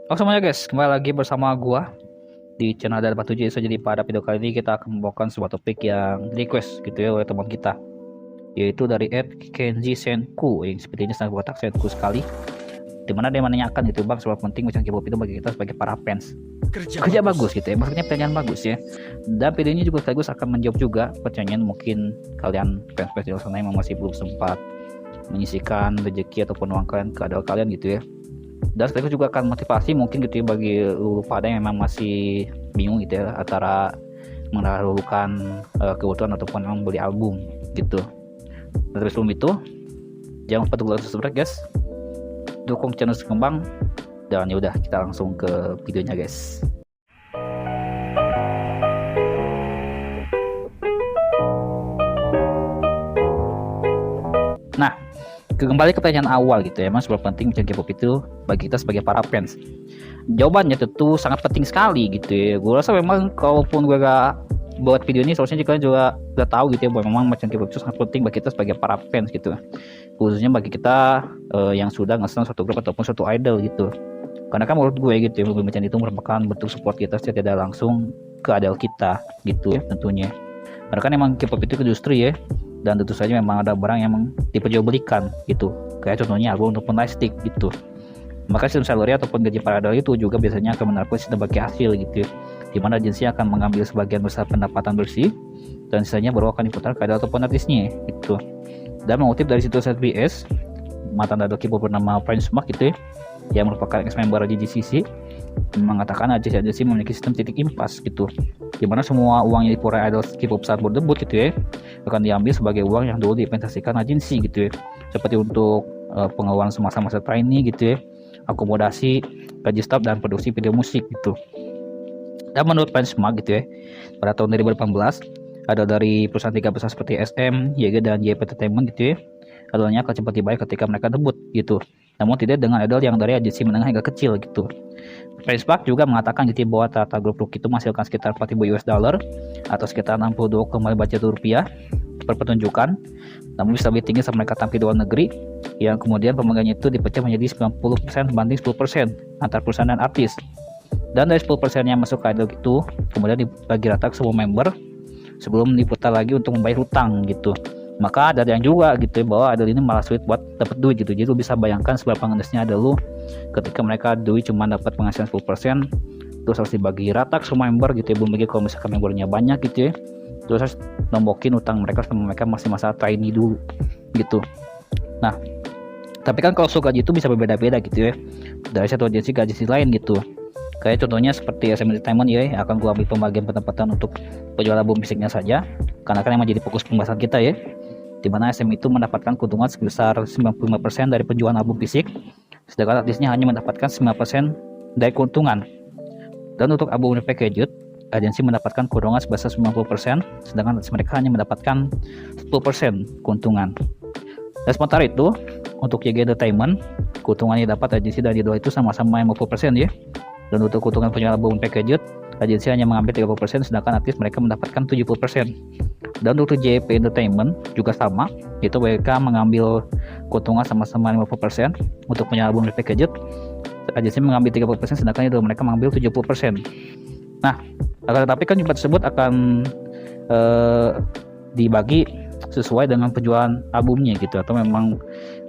Halo semuanya guys, kembali lagi bersama gua di channel dari Batu J. Jadi pada video kali ini kita akan membawakan sebuah topik yang request gitu ya oleh teman kita, yaitu dari Kenji Senku yang sepertinya sangat botak Senku sekali, dimana dia menanyakan gitu, bang, seberapa penting macam K-pop itu bagi kita sebagai para fans. Kerja bagus gitu ya, maksudnya pertanyaan bagus ya, dan videonya juga sekaligus akan menjawab juga pertanyaan mungkin kalian fans-fans di luar sana yang masih belum sempat menyisikan rezeki ataupun uang kalian ke adal kalian gitu ya. Dan sekaligus juga akan motivasi mungkin gitu ya bagi lu pada yang memang masih bingung gitu ya antara mendahulukan kebutuhan ataupun memang beli album gitu. Dan terus sebelum itu jangan lupa untuk subscribe guys, dukung channel Sekembang, dan yaudah kita langsung ke videonya guys. Nah, kembali ke pertanyaan awal gitu ya, emang seberapa penting mencari K-pop itu bagi kita sebagai para fans? Jawabannya tentu sangat penting sekali gitu ya. Gue rasa memang kalaupun gue gak buat video ini, seharusnya kalian juga udah tahu gitu ya bahwa memang macam K-pop itu sangat penting bagi kita sebagai para fans gitu, khususnya bagi kita yang sudah nge-stan suatu grup ataupun suatu idol gitu. Karena kan menurut gue gitu ya, macam itu merupakan bentuk support kita secara tidak langsung ke idol kita gitu ya tentunya. Karena kan emang K-pop itu industri ya, dan tentu saja memang ada barang yang diperjualbelikan gitu, kayak contohnya album ataupun lightstick gitu. Maka sistem salary ataupun gaji para idol itu juga biasanya akan menerapkan sistem bagi hasil gitu, di mana agensi akan mengambil sebagian besar pendapatan bersih dan sisanya baru akan diputar ke idol ataupun artisnya gitu. Dan mengutip dari situs SBS, mantan idol K-pop bernama Prince Mark gitu ya, yang merupakan ex-member GGCC, mengatakan agensi memiliki sistem titik impas gitu, dimana semua uang yang diperoleh idol K-pop saat berdebut gitu ya akan diambil sebagai uang yang dulu diinvestasikan agensi gitu ya, seperti untuk pengeluaran semasa-masa trainee gitu ya, akomodasi, gaji staf, dan produksi video musik gitu. Dan menurut benchmark gitu ya, pada tahun 2018 ada dari perusahaan tiga besar seperti SM, YG, dan JYP Entertainment gitu ya, idolnya akan cepat dibayar ketika mereka debut gitu, namun tidak dengan idol yang dari agensi menengah hingga kecil gitu. Benchmark juga mengatakan gitu bahwa tata grup rookie itu menghasilkan sekitar 40.000 US dollar atau sekitar 62,5 juta rupiah per pertunjukan, namun bisa lebih tinggi saat mereka tampil di luar negeri, yang kemudian pembagiannya itu dipecah menjadi 90% banding 10% antar perusahaan dan artis. Dan dari 10% yang masuk ke idol itu kemudian dibagi rata ke semua member sebelum diputar lagi untuk membayar hutang gitu. Maka ada yang juga gitu ya, bahwa idol ini malah sulit buat dapat duit gitu. Jadi lu bisa bayangkan seberapa ngendesnya ada lu ketika mereka duit cuma dapat penghasilan 10%, terus harus dibagi rata ke semua member gitu ya, belum lagi kalau misalkan membernya banyak gitu ya, terus harus nombokin utang mereka sama mereka masih masa trainee dulu gitu. Nah, tapi kan kalau gaji itu bisa berbeda-beda gitu ya, dari satu agensi ke agensi lain gitu. Kayak contohnya seperti SM Entertainment ya, akan gua ambil pembagian pendapatan untuk penjualan album fisiknya saja, karena kan emang jadi fokus pembahasan kita ya, dimana SM itu mendapatkan keuntungan sebesar 95% dari penjualan album fisik, sedangkan artisnya hanya mendapatkan 9% dari keuntungan. Dan untuk album package, agensi mendapatkan keuntungan sebesar 90%, sedangkan artis mereka hanya mendapatkan 10% keuntungan. Dan sementara itu, untuk YG Entertainment, keuntungannya dapat agensi dan idol itu sama-sama 50% ya. Dan untuk keuntungan penjualan album package, agensi hanya mengambil 30%, sedangkan artis mereka mendapatkan 70%. Dan untuk JYP Entertainment juga sama, itu mereka mengambil keuntungan sama-sama 50% untuk penjualan album package, agensi mengambil 30%, sedangkan idol mereka mengambil 70%. Nah, akan tetapi kan jumlah tersebut akan dibagi sesuai dengan penjualan albumnya gitu, atau memang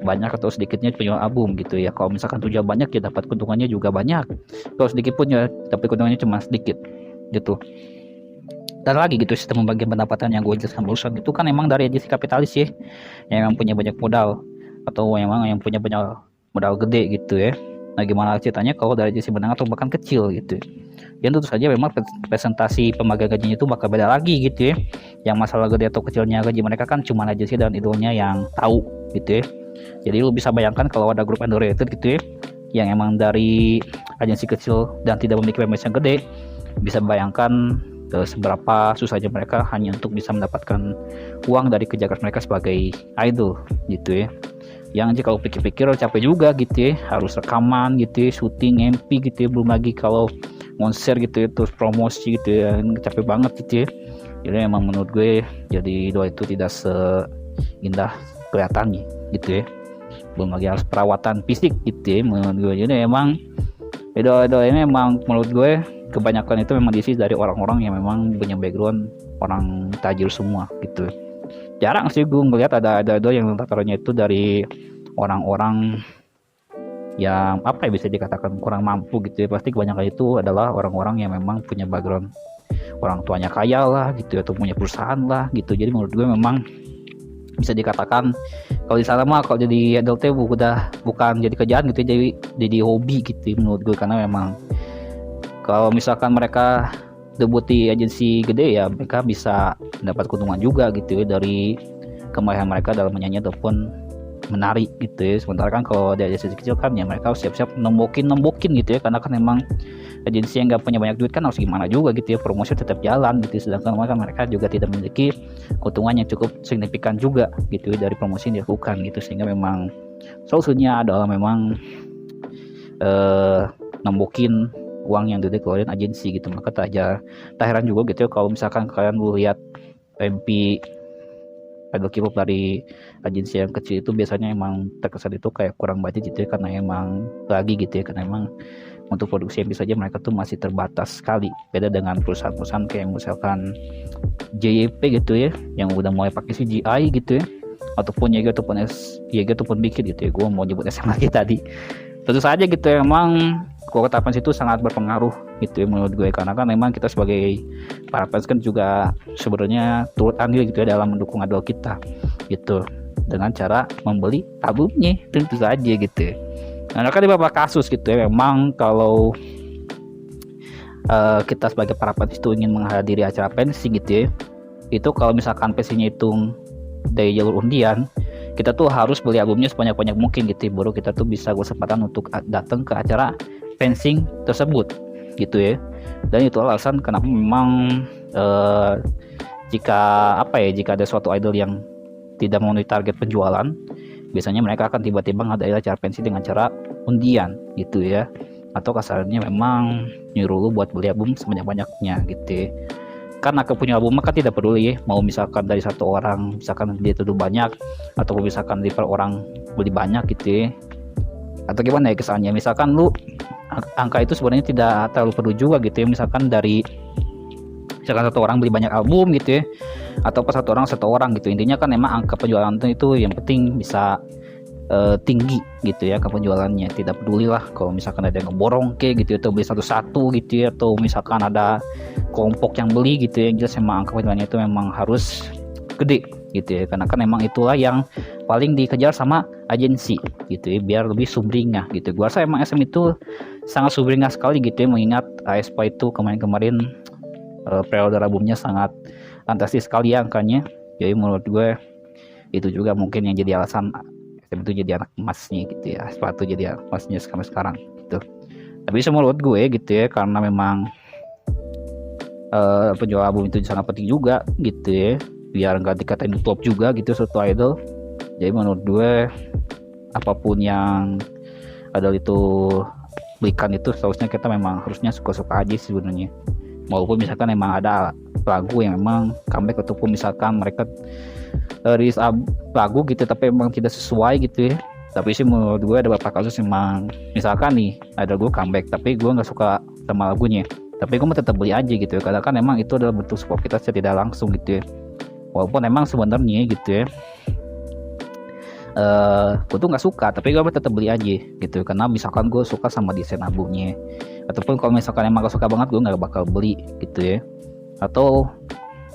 banyak atau sedikitnya penjualan album gitu ya. Kalau misalkan tujuan banyak ya dapat keuntungannya juga banyak, kalau sedikit pun ya tapi keuntungannya cuma sedikit gitu. Dan lagi gitu, sistem pembagian pendapatan yang gue jelaskan barusan itu kan emang dari agensi kapitalis ya, yang punya banyak modal atau memang yang punya banyak modal gede gitu ya. Nah, gimana ceritanya kalau dari agensi menengah atau bahkan kecil gitu. Dan tentu saja memang presentasi pembagian gajinya itu bakal beda lagi gitu ya. Yang masalah gede atau kecilnya gaji mereka kan cuma agensi dan idolnya yang tahu gitu ya. Jadi lu bisa bayangkan kalau ada grup underrated gitu ya, yang emang dari agensi kecil dan tidak memiliki members yang gede, bisa bayangkan seberapa susahnya mereka hanya untuk bisa mendapatkan uang dari kerja keras mereka sebagai idol gitu ya. Yang jika kalau pikir-pikir capek juga gitu ya, harus rekaman gitu ya, syuting MP gitu ya, belum lagi kalau konser gitu ya, terus promosi gitu ya, capek banget gitu ya. Jadi emang menurut gue jadi idol itu tidak seindah kelihatannya gitu ya, belum lagi harus perawatan fisik gitu ya menurut gue. Jadi emang idol-idol ini memang menurut gue kebanyakan itu memang diisi dari orang-orang yang memang punya background orang tajir semua gitu. Jarang sih gue ngeliat ada idol yang latarnya itu dari orang-orang yang apa ya, bisa dikatakan kurang mampu gitu ya. Pasti kebanyakan itu adalah orang-orang yang memang punya background orang tuanya kaya lah gitu, atau punya perusahaan lah gitu. Jadi menurut gue memang bisa dikatakan kalau di sana mah kalau jadi idol teh udah bukan jadi kerjaan gitu ya, jadi hobi gitu menurut gue. Karena memang kalau misalkan mereka debut di agensi gede ya mereka bisa mendapat keuntungan juga gitu ya dari kemahiran mereka dalam menyanyi ataupun menari gitu ya. Sementara kan kalau di agensi kecil kan ya mereka harus siap-siap nembokin gitu ya, karena kan memang agensi yang nggak punya banyak duit kan harus gimana juga gitu ya, promosi tetap jalan gitu. Sedangkan mereka juga tidak memiliki keuntungan yang cukup signifikan juga gitu ya dari promosi yang dilakukan gitu. Sehingga memang solusinya adalah memang nembokin uang yang dikeluarin agensi gitu. Maka tak heran juga gitu ya kalau misalkan kalian lihat MP idol K-pop dari agensi yang kecil itu biasanya emang terkesan itu kayak kurang budget gitu ya, karena emang lagi gitu ya, karena emang untuk produksi yang bisa aja mereka tuh masih terbatas sekali. Beda dengan perusahaan-perusahaan kayak misalkan JYP gitu ya, yang udah mulai pakai CGI gitu ya, ataupun YG ataupun Big Hit gitu ya. Gue mau nyebut SM lagi tadi. Tentu saja gitu ya, emang kuota fans itu sangat berpengaruh gitu ya menurut gue, karena kan memang kita sebagai para fans kan juga sebenarnya turut andil gitu ya dalam mendukung idol kita gitu dengan cara membeli albumnya, tentu saja gitu. Nah kan di beberapa kasus gitu ya memang kalau kita sebagai para fans itu ingin menghadiri acara pensi gitu ya, itu kalau misalkan pensinya itu dari jalur undian, kita tuh harus beli albumnya sebanyak-banyak mungkin gitu ya, baru kita tuh bisa kesempatan untuk datang ke acara fencing tersebut gitu ya. Dan itu alasan kenapa memang jika ada suatu idol yang tidak memenuhi target penjualan, biasanya mereka akan tiba-tiba ngadain acara pensi dengan cara undian gitu ya, atau kasarnya memang nyuruh lu buat beli album sebanyak-banyaknya gitu ya. Karena punya album kan tidak peduli ya, mau misalkan dari satu orang misalkan dia tuduh banyak, atau misalkan dari per orang beli banyak gitu ya, atau gimana ya kesannya. Misalkan lu angka itu sebenarnya tidak terlalu perlu juga gitu ya, misalkan satu orang beli banyak album gitu ya, atau pas satu orang gitu. Intinya kan emang angka penjualan itu yang penting bisa tinggi gitu ya angka penjualannya. Tidak peduli lah kalau misalkan ada yang ngeborong kayak gitu atau beli satu-satu gitu ya, atau misalkan ada kelompok yang beli gitu ya. Jelas emang angka penjualannya itu memang harus gede gitu ya, karena kan emang itulah yang paling dikejar sama agensi gitu ya, biar lebih sumringah gitu. Gua rasa emang SM itu sangat sumringah sekali gitu ya, mengingat aespa itu kemarin periode albumnya sangat fantastis sekali ya angkanya. Jadi menurut gue itu juga mungkin yang jadi alasan SM itu jadi anak emasnya gitu ya, aespa itu jadi anak emasnya sampai sekarang gitu. Tapi menurut gue gitu ya, karena memang penjual album itu sangat penting juga gitu ya, biar nggak dikatain flop juga gitu suatu idol. Jadi menurut gue apapun yang idol itu belikan itu seharusnya kita memang harusnya suka-suka aja sih sebenarnya. Walaupun misalkan memang ada lagu yang memang comeback, ataupun misalkan mereka rilis lagu gitu tapi memang tidak sesuai gitu ya. Tapi sih menurut gue ada beberapa kasus memang, misalkan nih ada gue comeback tapi gue nggak suka sama lagunya, tapi gue mau tetap beli aja gitu ya, karena kan memang itu adalah bentuk support kita secara tidak langsung gitu ya. Walaupun emang sebenarnya gitu ya gue tuh nggak suka, tapi gue tetap beli aja gitu, karena misalkan gue suka sama desain albumnya. Ataupun kalau misalkan emang gak suka banget, gue nggak bakal beli gitu ya, atau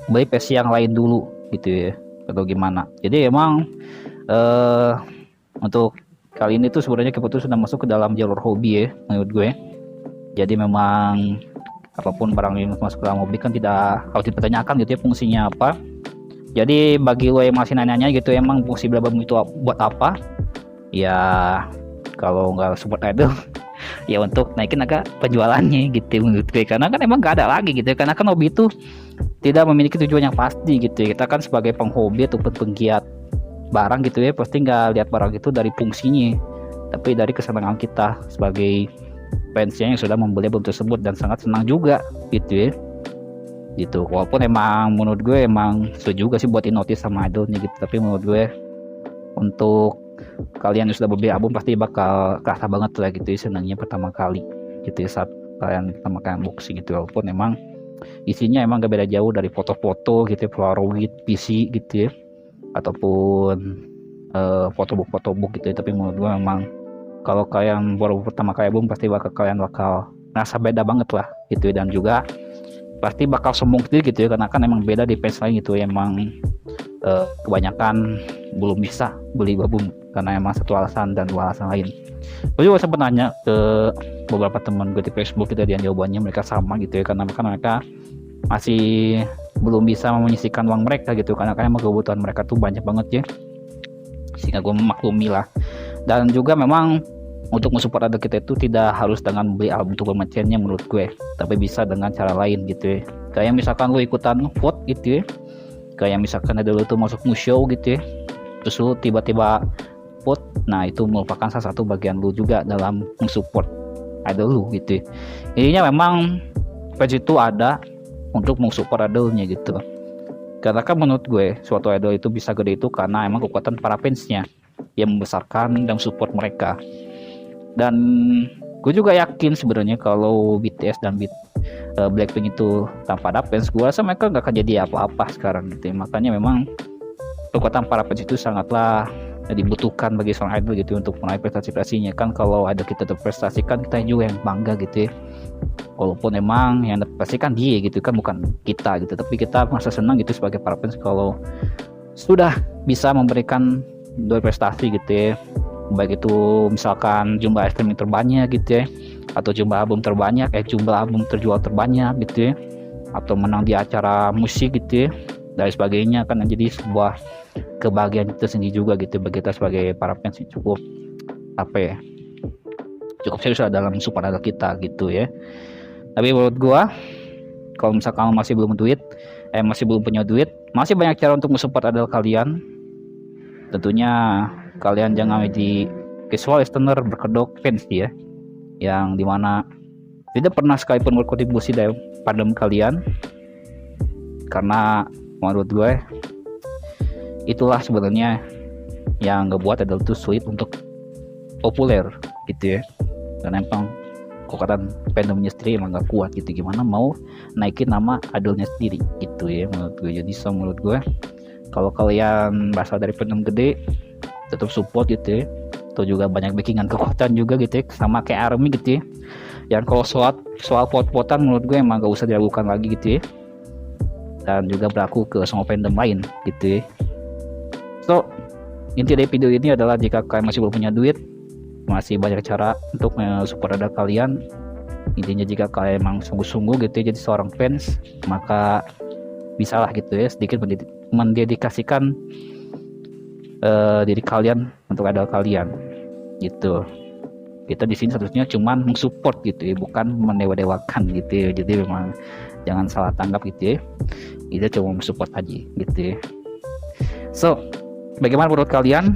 beli versi yang lain dulu gitu ya, atau gimana. Jadi emang untuk kali ini tuh sebenarnya K-pop sudah masuk ke dalam jalur hobi ya menurut gue. Jadi memang apapun barang yang masuk ke dalam hobi kan tidak harus dipertanyakan gitu ya fungsinya apa. Jadi bagi lo yang masih nanya-nanya gitu, emang fungsi album itu buat apa? Ya kalau nggak support idol ya untuk naikin agak penjualannya gitu menurut gue, karena kan emang nggak ada lagi gitu ya. Karena kan hobi itu tidak memiliki tujuan yang pasti gitu ya. Kita kan sebagai penghobi ataupun penggiat barang gitu ya, pasti nggak lihat barang itu dari fungsinya, tapi dari kesenangan kita sebagai fansnya yang sudah membeli album tersebut dan sangat senang juga gitu ya. Gitu. Walaupun emang menurut gue emang setuju juga sih buat notice sama idolnya gitu, tapi menurut gue untuk kalian yang sudah beli album pasti bakal kerasa banget lah gitu ya senangnya pertama kali gitu ya saat kalian pertama kali unboxing gitu, walaupun emang isinya emang gak beda jauh dari foto-foto gitu ya, Polaroid PC gitu ya, ataupun fotobook gitu ya. Tapi menurut gue memang kalau kalian baru pertama kali album pasti kalian bakal ngerasa beda banget lah gitu ya, dan juga pasti bakal sombong gitu ya, karena kan emang beda di fans lain gitu ya. Emang kebanyakan belum bisa beli album karena emang satu alasan dan dua alasan lain. Gue juga sempat nanya ke beberapa teman gue di Facebook gitu, dan jawabannya mereka sama gitu ya, karena mereka masih belum bisa menyisihkan uang mereka gitu, karena kan emang kebutuhan mereka tuh banyak banget ya, sehingga gue memaklumi lah. Dan juga memang untuk mensupport idol kita itu tidak harus dengan beli album untuk bermainnya menurut gue, tapi bisa dengan cara lain gitu ya. Kayak misalkan lu ikutan vote gitu ya, kayak misalkan ada lu tuh masuk show gitu ya, terus lu tiba-tiba vote, nah itu merupakan salah satu bagian lu juga dalam mensupport idol lu gitu ya. Intinya memang fans itu ada untuk mensupport idolnya gitu, karena kan menurut gue suatu idol itu bisa gede itu karena emang kekuatan para fansnya yang membesarkan dan support mereka. Dan gue juga yakin sebenarnya kalau BTS dan Blackpink itu tanpa ada fans, gue rasa mereka gak akan jadi apa-apa sekarang gitu ya. Makanya memang kekuatan para fans itu sangatlah dibutuhkan bagi seorang idol gitu untuk meraih prestasi-prestasinya. Kan kalau ada kita berprestasi kan kita juga yang bangga gitu ya, walaupun emang yang pastikan dia gitu kan, bukan kita gitu, tapi kita merasa senang gitu sebagai para fans kalau sudah bisa memberikan dua prestasi gitu ya, baik itu misalkan jumlah streaming terbanyak gitu ya, atau jumlah album terbanyak, jumlah album terjual terbanyak gitu ya, atau menang di acara musik gitu ya, dan sebagainya. Kan jadi sebuah kebahagiaan itu sendiri juga gitu bagi kita sebagai para fans yang cukup cukup serius dalam support idol kita gitu ya. Tapi menurut gua kalau misalkan kamu masih belum punya duit, masih banyak cara untuk mensupport idol kalian. Tentunya kalian jangan menjadi casual listener berkedok fans ya, yang dimana tidak pernah sekalipun berkontribusi dalam fandom kalian, karena menurut gue itulah sebenarnya yang ngebuat idol itu sulit untuk populer gitu ya, karena emang kekuatan fandomnya sendiri emang gak kuat gitu, gimana mau naikin nama idolnya sendiri gitu ya menurut gue. Jadi menurut gue kalau kalian berasal dari fandom gede, tetap support gitu ya, atau juga banyak backingan kekuatan juga gitu ya, sama kayak ARMY gitu ya, yang kalau soal pot-potan menurut gue emang gak usah diragukan lagi gitu ya, dan juga berlaku ke semua fandom lain gitu ya. So inti dari video ini adalah jika kalian masih belum punya duit, masih banyak cara untuk support idol kalian. Intinya jika kalian emang sungguh-sungguh gitu ya jadi seorang fans, maka bisalah gitu ya sedikit mendedikasikan diri kalian untuk idol kalian gitu. Kita di sini seharusnya cuman mensupport gitu ya, bukan mendewa-dewakan gitu ya. Jadi memang jangan salah tanggap gitu ya, kita cuma mensupport aja gitu ya. So bagaimana menurut kalian?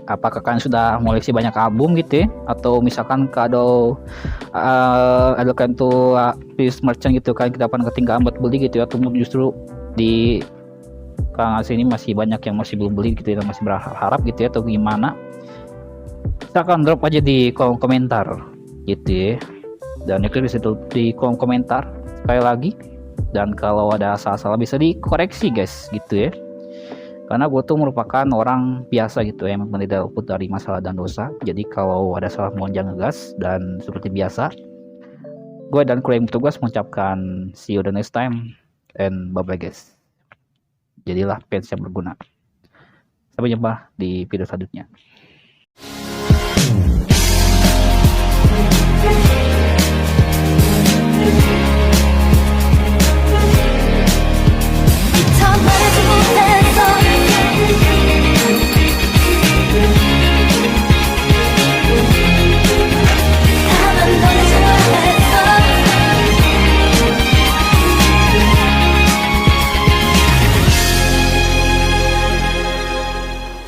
Apakah kalian sudah mengoleksi banyak album gitu ya, atau misalkan kado ada kan tuh merchant gitu kan, kita akan ketinggalan buat beli gitu ya, atau justru di Kang sini masih banyak yang masih belum beli gitu ya, masih berharap gitu ya, atau gimana? Silahkan drop aja di kolom komentar gitu ya, dan itu di situ di kolom komentar sekali lagi. Dan kalau ada salah-salah bisa dikoreksi guys gitu ya, karena gue tuh merupakan orang biasa gitu ya, yang tidak luput dari masalah dan dosa. Jadi kalau ada salah mohon jangan ngegas, dan seperti biasa gue dan kru yang bertugas mengucapkan see you the next time and bye bye guys. Jadilah fans yang berguna. Sampai jumpa di video selanjutnya.